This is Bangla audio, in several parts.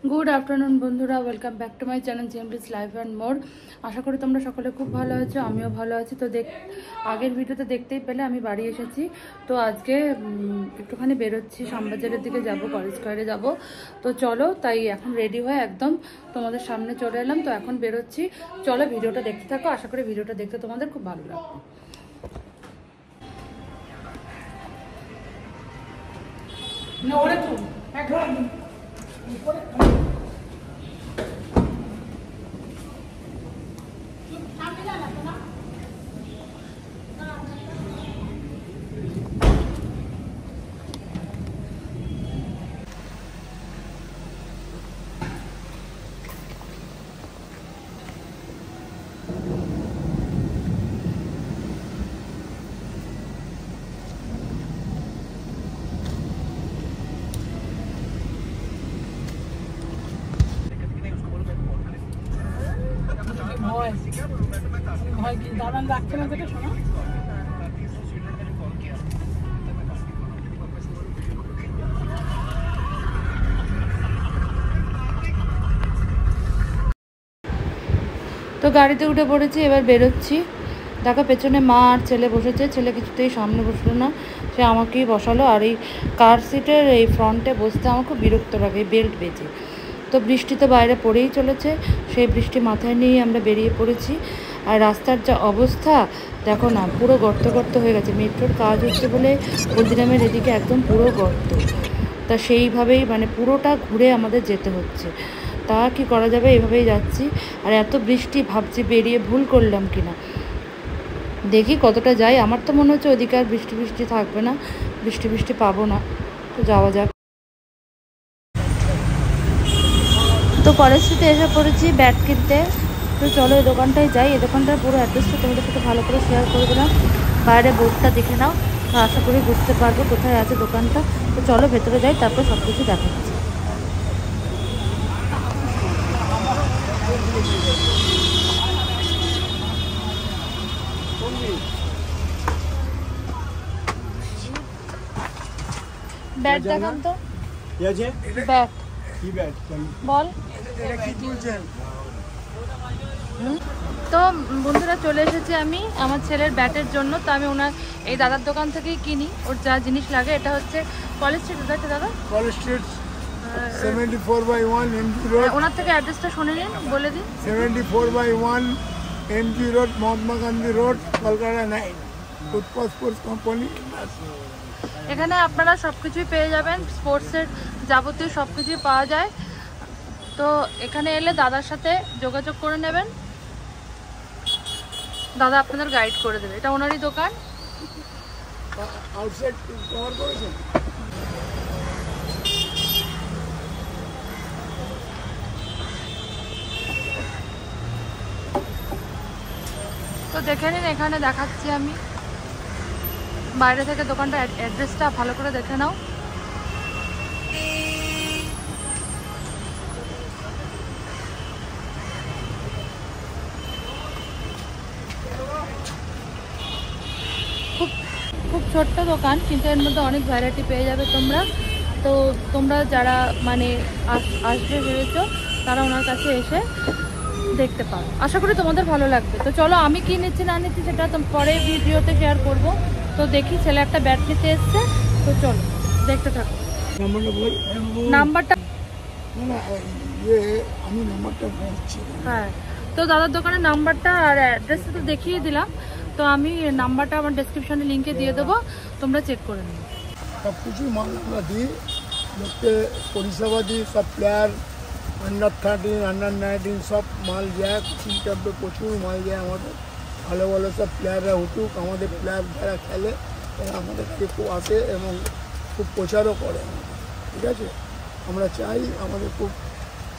গুড আফটারনুন বন্ধুরা, welcome back to my channel জেমরিস লাইফ অ্যান্ড মোর। আশা করি তোমরা সকলে খুব ভালো আছো, আমিও ভালো আছি। তো আগের ভিডিওতে দেখতেই পেলে আমি বাড়ি এসেছি। তো আজকে একটুখানি বেরোচ্ছি, শ্যামবাজারের দিকে যাব, কলেজ স্কোয়ারে যাব। তো চলো, তাই এখন রেডি হয়ে একদম তোমাদের সামনে চলে এলাম। তো এখন বেরোচ্ছি, চলো ভিডিওটা দেখতে থাকো। আশা করি ভিডিওটা দেখতে তোমাদের খুব ভালো লাগবে। দাঁড়ান রাখছে না যেটা শোনা। তো গাড়িতে উঠে পড়েছি, এবার বেরোচ্ছি। দেখো পেছনে মা আর ছেলে বসেছে। ছেলে কিছুতেই সামনে বসলো না, সে আমাকেই বসালো। আর এই কার সিটের এই ফ্রন্টে বসতে আমার খুব বিরক্ত লাগে, বেল্ট বেজে। তো বৃষ্টি তো বাইরে পড়েই চলেছে, সেই বৃষ্টি মাথায় নিয়েই আমরা বেরিয়ে পড়েছি। আর রাস্তার যা অবস্থা দেখো না, পুরো গর্ত গর্ত হয়ে গেছে। মেট্রোর কাজ হচ্ছে বলে হলদিরামের এদিকে একদম পুরো গর্ত। তা সেইভাবেই মানে পুরোটা ঘুরে আমাদের যেতে হচ্ছে। তা কি করা যাবে, এভাবেই যাচ্ছি। আর এত বৃষ্টি, ভাবছি বেরিয়ে ভুল করলাম কিনা, দেখি কতটা যাই। আমার তো মনে হচ্ছে ওদিকে আর বৃষ্টি বৃষ্টি থাকবে না, বৃষ্টি বৃষ্টি পাবো না। তো যাওয়া যাক। তো কলেজ স্ট্রিটে এসে পড়েছি ব্যাট কিনতে। তো চলো এই দোকানটায় যাই। এই দোকানটার পুরো অ্যাড্রেসটা তোমাদের সাথে ভালো করে শেয়ার করে দিলাম। বাইরে বোর্ডটা দেখে নাও, তো আশা করি বুঝতে পারবো কোথায় আছে দোকানটা। তো চলো ভেতরে যাই, তারপর সব কিছু দেখাচ্ছি। ব্যাট দেখান তো, ব্যাট বল। তো বন্ধুরা চলে এসেছি আমি আমার ছেলের ব্যাটের জন্য। তো আমি ওনার এই দাদার দোকান থেকেই কিনি ওর যা জিনিস লাগে। এটা হচ্ছে কলেজ স্ট্রিট, দাদা কলেজ স্ট্রিট 74/1 MG রোড। ওনার থেকে অ্যাড্রেসটা শুনে নিন, বলে দিন। 74/1 MG road, Mahatma Gandhi road, Kolkata 9, Utpal sports company. এখানে আপনারা সব কিছুই পেয়ে যাবেন, স্পোর্টসের যাবতীয় সব কিছুই পাওয়া যায়। তো এখানে এলে দাদার সাথে যোগাযোগ করে নেবেন, দাদা আপনাদের গাইড করে দেবে। এটা ওনারই দোকান। আউটসাইড কভার করেছেন। তো দেখে নিন, এখানে দেখাচ্ছি আমি বাইরে থেকে দোকানটা, অ্যাড্রেসটা ভালো করে দেখে নাও। খুব খুব ছোট্ট দোকান, কিন্তু এর মধ্যে অনেক ভ্যারাইটি পেয়ে যাবে তোমরা। তো তোমরা যারা মানে আসবে ভেবেছো, তারা ওনার কাছে এসে দেখতে পারো। আশা করি তোমাদের ভালো লাগবে। তো চলো, আমি কি নিচ্ছি না নিচ্ছি সেটা পরে ভিডিওতে শেয়ার করব। তো দেখি, ছেলে একটা ব্যাট নিতে এসছে। তো চলো দেখতে থাকো। নাম্বারটা আমি নাম্বারটা বলছি। হ্যাঁ, তো দাদার দোকানের নাম্বারটা আর অ্যাড্রেসটা তো দেখিয়ে দিলাম। তো আমি নাম্বারটা আমার ডেসক্রিপশনে লিঙ্কে দিয়ে দেবো, তোমরা চেক করে নিও। সব কিছুই মাল আমরা দিই, লোককে পরিষেবা দিই। সব প্লেয়ার আন্ডার 13, আন্ডার 19 সব মাল যায়। কোচিং ক্যাম্পে প্রচুর মাল যায় আমাদের। ভালো ভালো সব প্লেয়াররা উঠুক। আমাদের প্লেয়ার যারা খেলে তারা আমাদেরকে খুব আসে এবং খুব প্রচারও করে। ঠিক আছে, আমরা চাই আমাদের খুব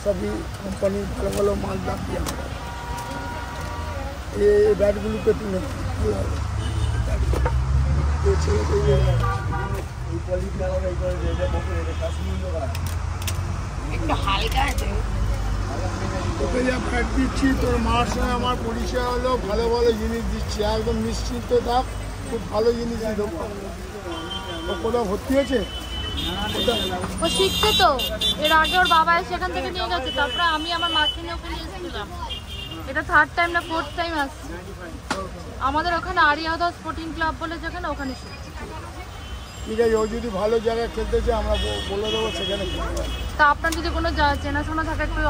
সবই কোম্পানির ভালো ভালো মাল রাখি আমরা। এই ব্যাটগুলোকে তুলে ভালো হবে। তোকে যা ব্যাট দিচ্ছি, তোর মার সঙ্গে আমার পরিচয় হলো, ভালো ভালো জিনিস দিচ্ছি, একদম নিশ্চিন্ত থাক। খুব ভালো জিনিসই দেবো। ও কোথাও ভর্তি হয়েছে? ও শিখছে তো, এর আগে ওর বাবা সেখান থেকে নিয়ে গেছে, তারপরে আমি আমার মাকে নিয়ে ওখানে এসেছিলাম। এটা 3rd টাইম না 4th টাইম আসছে। আমাদের ওখানে আরিয়াদা স্পোর্টিং ক্লাব বলে যেখানে, ওখানে শিখছে। ঠিক আছে, ও যদি ভালো জায়গায় খেলতে চায় আমরা বলে দেবো সেখানে খেলতে। তা আপনার যদি কোনো চেনাশোনা থাকে একটু।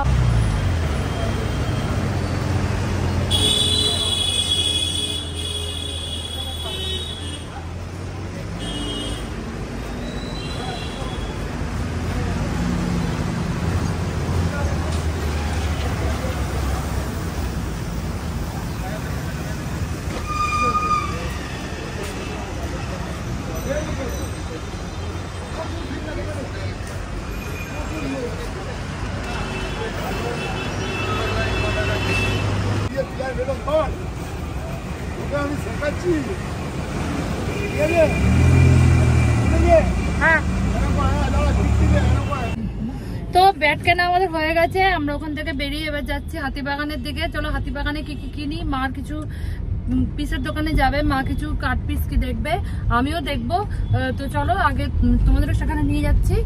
আমি শেখাচ্ছি। হ্যাঁ, তো ব্যাট কেনা আমাদের হয়ে গেছে। আমরা ওখান থেকে বেরিয়ে এবার যাচ্ছি হাতিবাগানের দিকে। চলো হাতিবাগানে কি কি কিনি। মার কিছু পিসের দোকানে যাবে, মা কিছু কাঠ পিস কি দেখবে, আমিও দেখবো। তো চলো আগে তোমাদের সেখানে নিয়ে যাচ্ছি।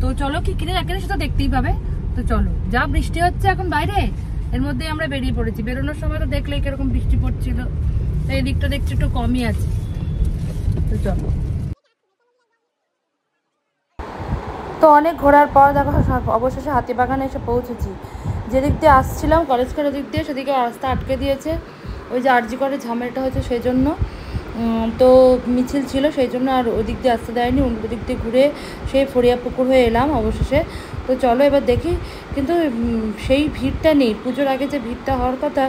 তো চলো কি কিনে না কিনে সেটা দেখতেই পাবে। তো চলো, যা বৃষ্টি হচ্ছে এখন বাইরে, এর মধ্যেই আমরা বেরিয়ে পড়েছি। বেরোনোর সময় তো দেখলে কিরকম বৃষ্টি পড়ছিল, এই দিকটা দেখছি একটু কমই আছে। তো চলো। তো অনেক ঘোরার পর দেখো অবশেষে হাতিবাগানে এসে পৌঁছেছি। যেদিক দিয়ে আসছিলাম কলেজ করে ওদিক দিয়ে, সেদিকে রাস্তা আটকে দিয়েছে। ওই যে আরজি করে ঝামেলাটা হয়েছে সেই জন্য, তো মিছিল ছিল সেই জন্য আর ওদিক দিয়ে আসতে দেয়নি। ওদিক দিয়ে ঘুরে সেই ফরিয়াপুকুর হয়ে এলাম অবশেষে। তো চলো এবার দেখি, কিন্তু সেই ভিড়টা নেই। পুজোর আগে যে ভিড়টা হওয়ার কথা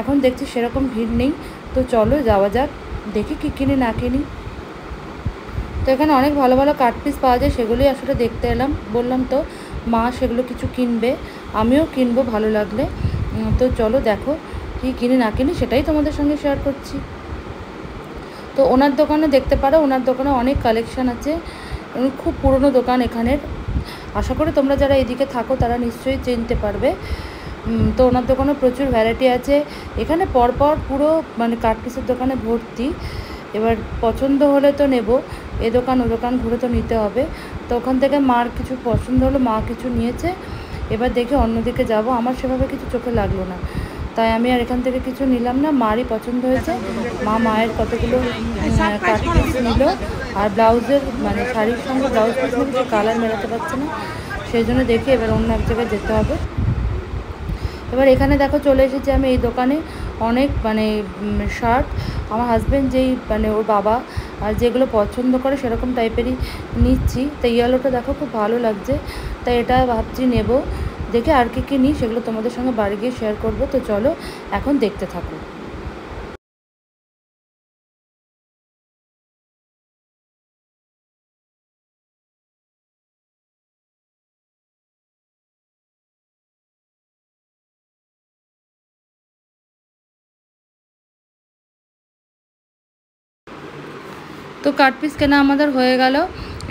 এখন দেখছি সেরকম ভিড় নেই। তো চলো যাওয়া যাক, দেখি কী কিনি না কিনি। তো এখানে অনেক ভালো ভালো কাট পিস পাওয়া যায়, সেগুলোই আসলে দেখতে এলাম। বললাম তো মা সেগুলো কিছু কিনবে, আমিও কিনবো ভালো লাগলে। তো চলো দেখো কী কিনি না কিনি সেটাই তোমাদের সঙ্গে শেয়ার করছি। তো ওনার দোকানে দেখতে পারো, ওনার দোকানে অনেক কালেকশান আছে, খুব পুরনো দোকান এখানের। আশা করি তোমরা যারা এদিকে থাকো তারা নিশ্চয়ই চিনতে পারবে। তো ওনার দোকানে প্রচুর ভ্যারাইটি আছে। এখানে পরপর পুরো মানে কাঠ পিসের দোকানে ভর্তি। এবার পছন্দ হলে তো নেব, এ দোকান ও দোকান ঘুরে তো নিতে হবে। তো ওখান থেকে মার কিছু পছন্দ হলো, মা কিছু নিয়েছে। এবার দেখে অন্যদিকে যাব, আমার সেভাবে কিছু চোখে লাগলো না, তাই আমি আর এখান থেকে কিছু নিলাম না। মারই পছন্দ হয়েছে, মায়ের কতগুলো কাট পিস নিল। আর ব্লাউজের মানে শাড়ির সঙ্গে ব্লাউজ পিস নিলে কালার মেলাতে পারছে না, সেই জন্য দেখে এবার অন্য এক জায়গায় যেতে হবে। এবার এখানে দেখো চলে এসেছি আমি এই দোকানে। অনেক মানে শার্ট, আমার হাজব্যান্ড যেই মানে ওর বাবা আর যেগুলো পছন্দ করে সেরকম টাইপেরই নিচ্ছি। তাই ইয়েলোটা দেখো খুব ভালো লাগছে, তাই এটা ভাবছি নেব। দেখে আর কি নিই সেগুলো তোমাদের সঙ্গে বাড়ি গিয়ে শেয়ার করবো। তো চলো এখন দেখতে থাকো। তো কাট পিস কেনা আমাদের হয়ে গেল।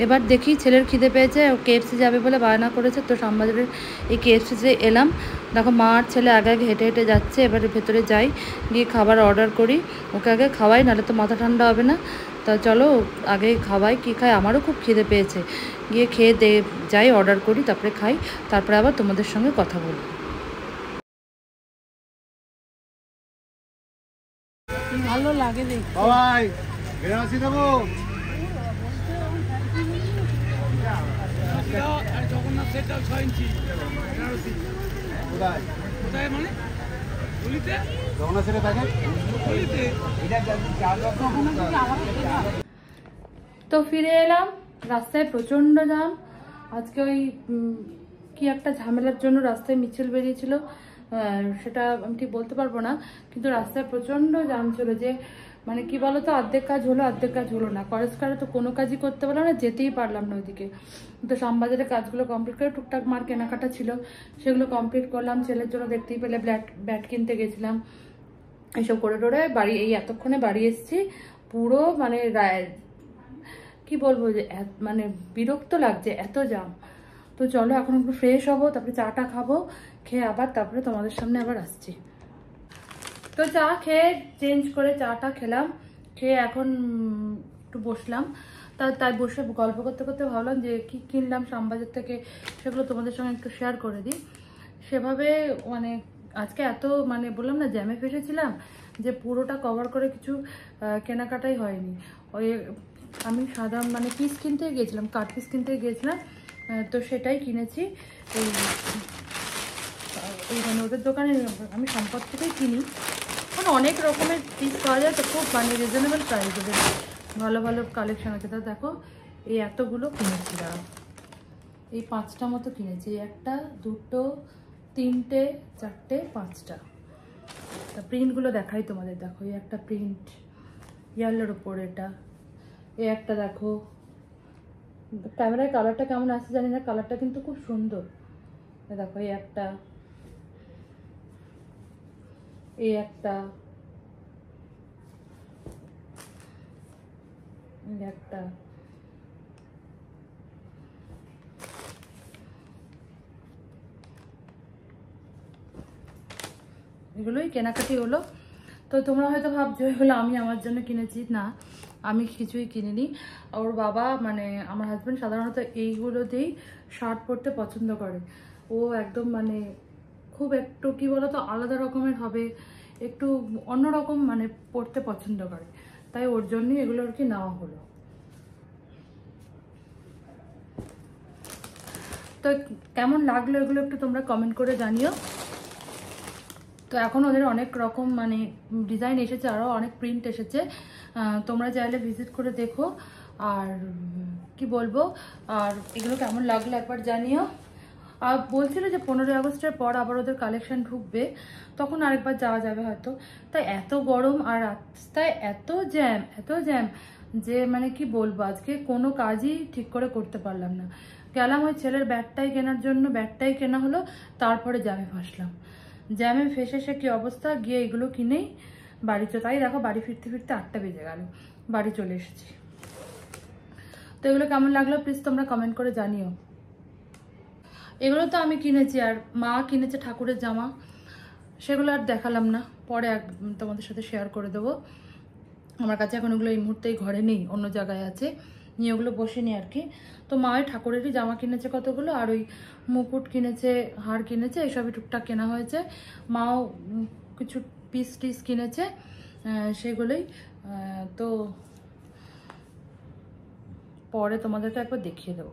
এবার দেখি ছেলের খিদে পেয়েছে, ও কেএফসি যাবে বলে বায়না করেছে। তো শ্যামবাজারের এই কেএফসিতে এলাম। দেখো মা আর ছেলে আগে আগে হেঁটে হেঁটে যাচ্ছে। এবারে ভেতরে যাই, গিয়ে খাবার অর্ডার করি। ওকে আগে খাওয়াই, নাহলে তো মাথা ঠান্ডা হবে না। তা চলো আগে খাওয়াই, কী খাই, আমারও খুব খিদে পেয়েছে। গিয়ে খেয়ে যাই, অর্ডার করি, তারপরে খাই, তারপরে আবার তোমাদের সঙ্গে কথা বলি। ভালো লাগে দেখতে। দেবো জগন্নাথ সেটা 6 ইঞ্চি বেনারসি কোথায় কোথায় মানে গুলিতে জগন্নাথ সেটা থাকে গুলিতে এটা 4 লক্ষ। তো ফিরে এলাম, রাস্তায় প্রচণ্ড জ্যাম। আজকে ওই কি একটা ঝামেলার জন্য রাস্তায় মিছিল বেরিয়েছিল, সেটা আমি ঠিক বলতে পারবো না, কিন্তু রাস্তায় প্রচণ্ড জ্যাম ছিল। যে মানে কি বলতো, অর্ধেক কাজ হলো অর্ধেক কাজ হলো না। কলেজকারে তো কোনো কাজই করতে পারলাম না, যেতেই পারলাম না ওইদিকে। তো শ্যামবাজারের কাজগুলো কমপ্লিট করে টুকটাক মার কেনাকাটা ছিল, সেগুলো কমপ্লিট করলাম। ছেলের জন্য দেখতেই পেলে ব্যাট কিনতে গেছিলাম। এইসব করে টোরে বাড়ি, এই এতক্ষণে বাড়ি এসেছি। পুরো মানে কি বলবো যে মানে বিরক্ত লাগছে, এত জ্যাম। তো চলো এখন একটু ফ্রেশ হবো, তারপরে চাটা খাবো, খেয়ে আবার তারপরে তোমাদের সামনে আবার আসছি। তো চা খেয়ে চেঞ্জ করে চাটা খেলাম, খেয়ে এখন একটু বসলাম, তাই বসে গল্প করতে করতে ভাবলাম যে কি কিনলাম শ্যামবাজার থেকে সেগুলো তোমাদের সঙ্গে একটু শেয়ার করে দিই। সেভাবে মানে আজকে এত মানে বললাম না জ্যামে ফেসেছিলাম যে পুরোটা কভার করে কিছু কেনাকাটাই হয়নি। ওই আমি সাধারণ মানে পিস কিনতে গিয়েছিলাম, কাঠ পিস কিনতে গিয়েছিলাম, তো সেটাই কিনেছি। এই মানে ওদের দোকানে আমি সম্পদ থেকেই কিনি, মানে অনেক রকমের পিস পাওয়া যায়, তো খুব মানে রিজনেবল প্রাইস, ওদের ভালো ভালো কালেকশন আছে। তা দেখো এই এতগুলো কিনেছি, দাঁড়াও এই 5টা মতো কিনেছি, 1 2 3 4 5টা। তা প্রিন্টগুলো দেখাই তোমাদের, দেখো এই একটা প্রিন্ট ইয়ালোর ওপর, এটা এই একটা দেখো, ক্যামেরায় কালারটা কেমন আসছে জানি না, কালারটা কিন্তু খুব সুন্দর। দেখো এই একটা, এই একটা, একটা, এগুলোই কেনাকাটি হলো। তো তোমরা হয়তো ভাবছো এগুলো আমি আমার জন্য কিনেছি, না আমি কিছুই কিনিনি। ওর বাবা মানে আমার হাজব্যান্ড সাধারণত এইগুলোতেই শার্ট পরতে পছন্দ করে, ও একদম মানে খুব একটু কি বলতো আলাদা রকমের হবে, একটু অন্যরকম মানে পরতে পছন্দ করে, তাই ওর জন্যই এগুলো আর কি নেওয়া হলো। তো কেমন লাগলো এগুলো একটু তোমরা কমেন্ট করে জানিও। তো এখন ওদের অনেক রকম মানে ডিজাইন এসেছে, আরও অনেক প্রিন্ট এসেছে, তোমরা চাইলে ভিজিট করে দেখো। আর কি বলবো, আর এগুলো কেমন লাগলো একবার জানিও। আর বলছিল যে 15ই আগস্টের পর আবার ওদের কালেকশন ঢুকবে, তখন আরেকবার যাওয়া যাবে হয়তো। তাই এত গরম আর রাস্তায় এত জ্যাম যে মানে কি বলবো, আজকে কোনো কাজই ঠিক করে করতে পারলাম না। গেলাম ওই ছেলের ব্যাগটাই কেনার জন্য, ব্যাগটাই কেনা হলো, তারপরে জ্যামে ফাঁসলাম। জ্যামে ফেসে সে কি অবস্থা, গিয়ে এগুলো কিনেই বাড়ি তাই দেখো বাড়ি ফিরতে ফিরতে 8টা বেজে গেল, বাড়ি চলে এসেছি। তো এগুলো কেমন লাগলো প্লিজ তোমরা কমেন্ট করে জানিও। এগুলো তো আমি কিনেছি, আর মা কিনেছে ঠাকুরের জামা, সেগুলো আর দেখালাম না, পরে তোমাদের সাথে শেয়ার করে দেবো। আমার কাছে এখন ওগুলো এই মুহূর্তে ঘরে নেই, অন্য জায়গায় আছে, নিয়ে ওগুলো বসেনি আর কি। তো মা ওই ঠাকুরেরই জামা কিনেছে কতগুলো, আর ওই মুকুট কিনেছে, হার কিনেছে, এইসবই টুকটাক কেনা হয়েছে। মাও কিছু পিস টিস কিনেছে, সেগুলোই। তো পরে তোমাদেরকে একবার দেখিয়ে দেবো।